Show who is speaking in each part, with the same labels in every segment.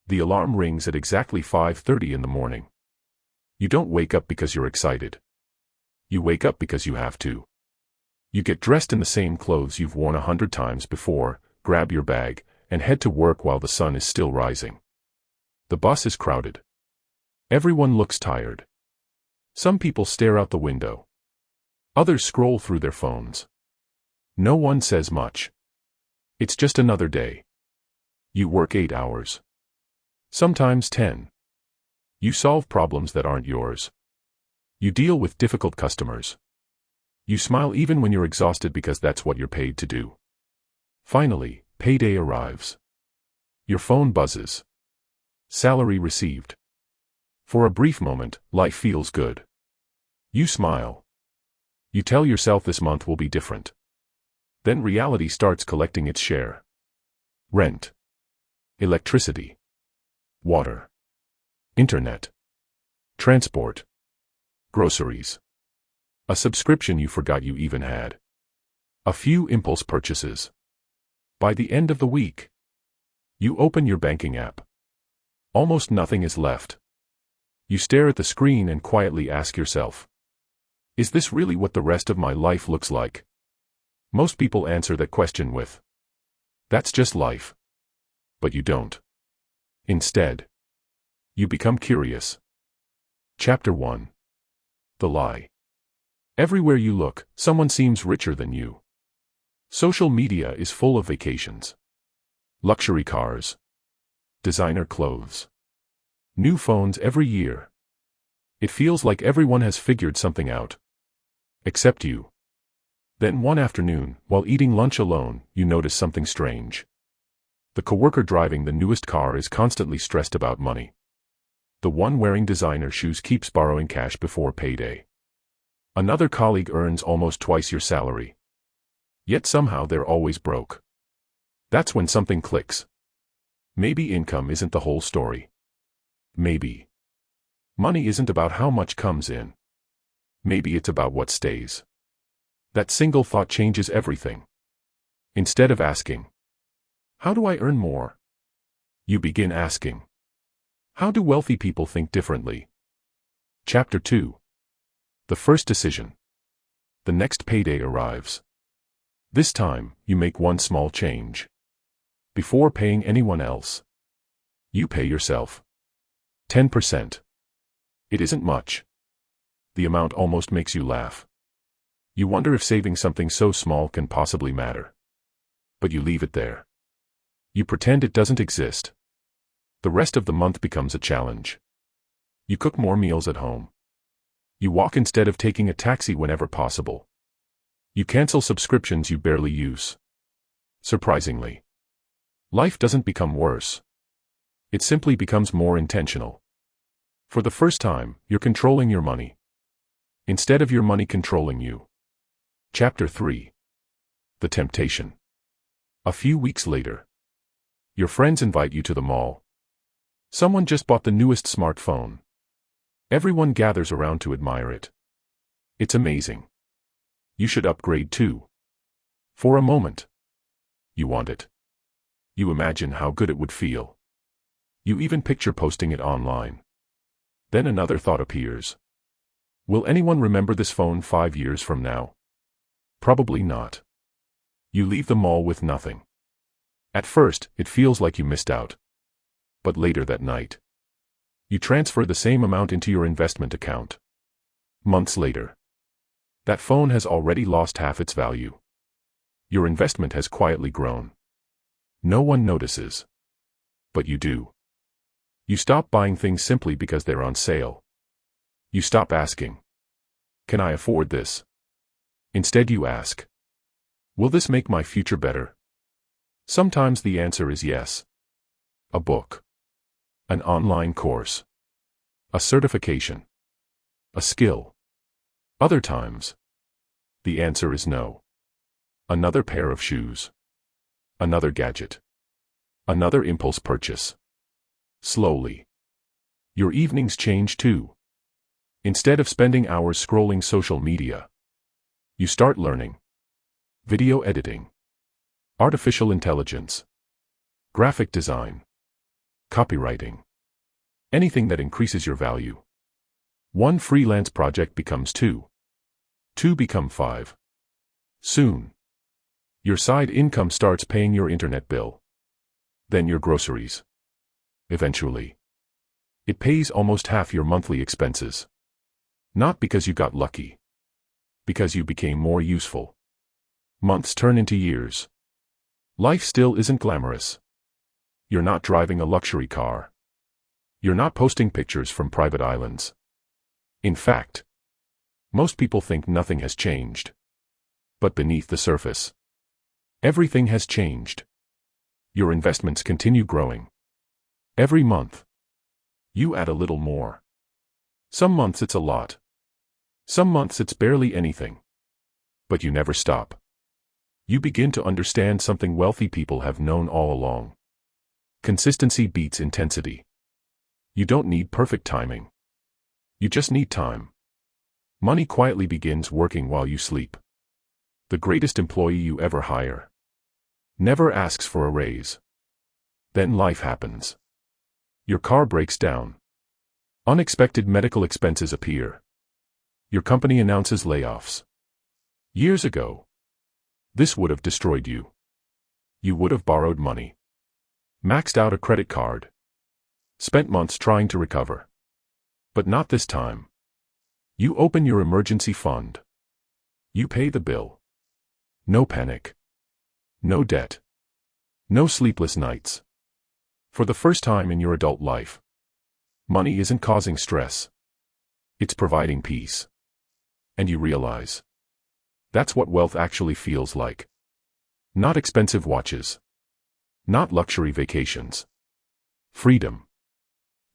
Speaker 1: The alarm rings at exactly 5:30 in the morning. You don't wake up because you're excited. You wake up because you have to. You get dressed in the same clothes you've worn 100 times before, grab your bag, and head to work while the sun is still rising. The bus is crowded. Everyone looks tired. Some people stare out the window. Others scroll through their phones. No one says much. It's just another day. You work 8 hours. Sometimes 10. You solve problems that aren't yours. You deal with difficult customers. You smile even when you're exhausted because that's what you're paid to do. Finally, payday arrives. Your phone buzzes. Salary received. For a brief moment, life feels good. You smile. You tell yourself this month will be different. Then reality starts collecting its share. Rent. Electricity. Water. Internet. Transport. Groceries. A subscription you forgot you even had. A few impulse purchases. By the end of the week, you open your banking app. Almost nothing is left. You stare at the screen and quietly ask yourself, is this really what the rest of my life looks like? Most people answer that question with, that's just life. But you don't. Instead, you become curious. Chapter 1. The Lie. Everywhere you look, someone seems richer than you. Social media is full of vacations. Luxury cars. Designer clothes. New phones every year. It feels like everyone has figured something out. Except you. Then one afternoon, while eating lunch alone, you notice something strange. The coworker driving the newest car is constantly stressed about money. The one wearing designer shoes keeps borrowing cash before payday. Another colleague earns almost twice your salary. Yet somehow they're always broke. That's when something clicks. Maybe income isn't the whole story. Maybe money isn't about how much comes in. Maybe it's about what stays. That single thought changes everything. Instead of asking, how do I earn more? You begin asking, how do wealthy people think differently? Chapter 2. The first decision. The next payday arrives. This time, you make one small change. Before paying anyone else, you pay yourself. 10%. It isn't much. The amount almost makes you laugh. You wonder if saving something so small can possibly matter. But you leave it there. You pretend it doesn't exist. The rest of the month becomes a challenge. You cook more meals at home. You walk instead of taking a taxi whenever possible. You cancel subscriptions you barely use. Surprisingly, life doesn't become worse. It simply becomes more intentional. For the first time, you're controlling your money, instead of your money controlling you. Chapter 3. The Temptation. A few weeks later, your friends invite you to the mall. Someone just bought the newest smartphone. Everyone gathers around to admire it. It's amazing. You should upgrade too. For a moment, you want it. You imagine how good it would feel. You even picture posting it online. Then another thought appears. Will anyone remember this phone 5 years from now? Probably not. You leave the mall with nothing. At first, it feels like you missed out. But later that night, you transfer the same amount into your investment account. Months later, that phone has already lost half its value. Your investment has quietly grown. No one notices. But you do. You stop buying things simply because they're on sale. You stop asking, can I afford this? Instead you ask, will this make my future better? Sometimes the answer is yes. A book. An online course. A certification. A skill. Other times, the answer is no. Another pair of shoes. Another gadget. Another impulse purchase. Slowly, your evenings change too. Instead of spending hours scrolling social media, you start learning. Video editing. Artificial intelligence. Graphic design. Copywriting. Anything that increases your value. One freelance project becomes two. Two become five. Soon, your side income starts paying your internet bill. Then your groceries. Eventually, it pays almost half your monthly expenses. Not because you got lucky. Because you became more useful. Months turn into years. Life still isn't glamorous. You're not driving a luxury car. You're not posting pictures from private islands. In fact, most people think nothing has changed. But beneath the surface, everything has changed. Your investments continue growing. Every month, you add a little more. Some months it's a lot. Some months it's barely anything. But you never stop. You begin to understand something wealthy people have known all along. Consistency beats intensity. You don't need perfect timing. You just need time. Money quietly begins working while you sleep. The greatest employee you ever hire never asks for a raise. Then life happens. Your car breaks down. Unexpected medical expenses appear. Your company announces layoffs. Years ago, this would have destroyed you. You would have borrowed money, maxed out a credit card, spent months trying to recover. But not this time. You open your emergency fund. You pay the bill. No panic. No debt. No sleepless nights. For the first time in your adult life, money isn't causing stress. It's providing peace. And you realize that's what wealth actually feels like. Not expensive watches. Not luxury vacations. Freedom.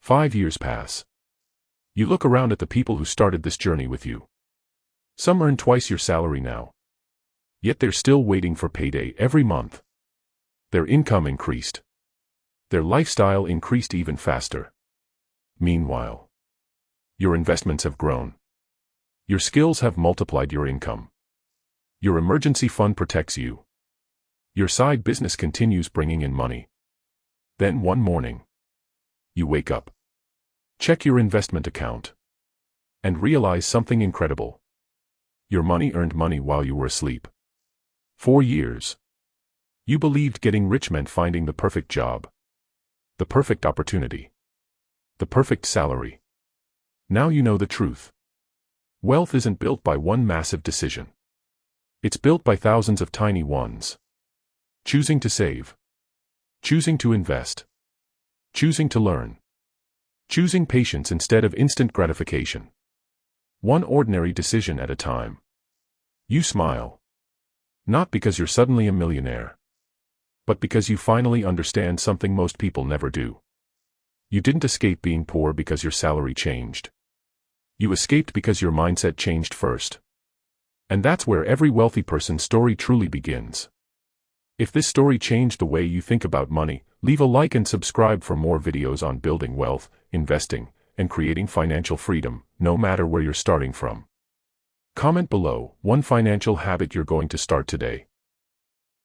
Speaker 1: 5 years pass. You look around at the people who started this journey with you. Some earn twice your salary now. Yet they're still waiting for payday every month. Their income increased. Their lifestyle increased even faster. Meanwhile, your investments have grown. Your skills have multiplied your income. Your emergency fund protects you. Your side business continues bringing in money. Then one morning, you wake up, check your investment account, and realize something incredible. Your money earned money while you were asleep. 4 years. You believed getting rich meant finding the perfect job, the perfect opportunity, the perfect salary. Now you know the truth. Wealth isn't built by one massive decision. It's built by thousands of tiny ones. Choosing to save. Choosing to invest. Choosing to learn. Choosing patience instead of instant gratification. One ordinary decision at a time. You smile. Not because you're suddenly a millionaire, but because you finally understand something most people never do. You didn't escape being poor because your salary changed. You escaped because your mindset changed first. And that's where every wealthy person's story truly begins. If this story changed the way you think about money, leave a like and subscribe for more videos on building wealth, investing, and creating financial freedom, no matter where you're starting from. Comment below one financial habit you're going to start today.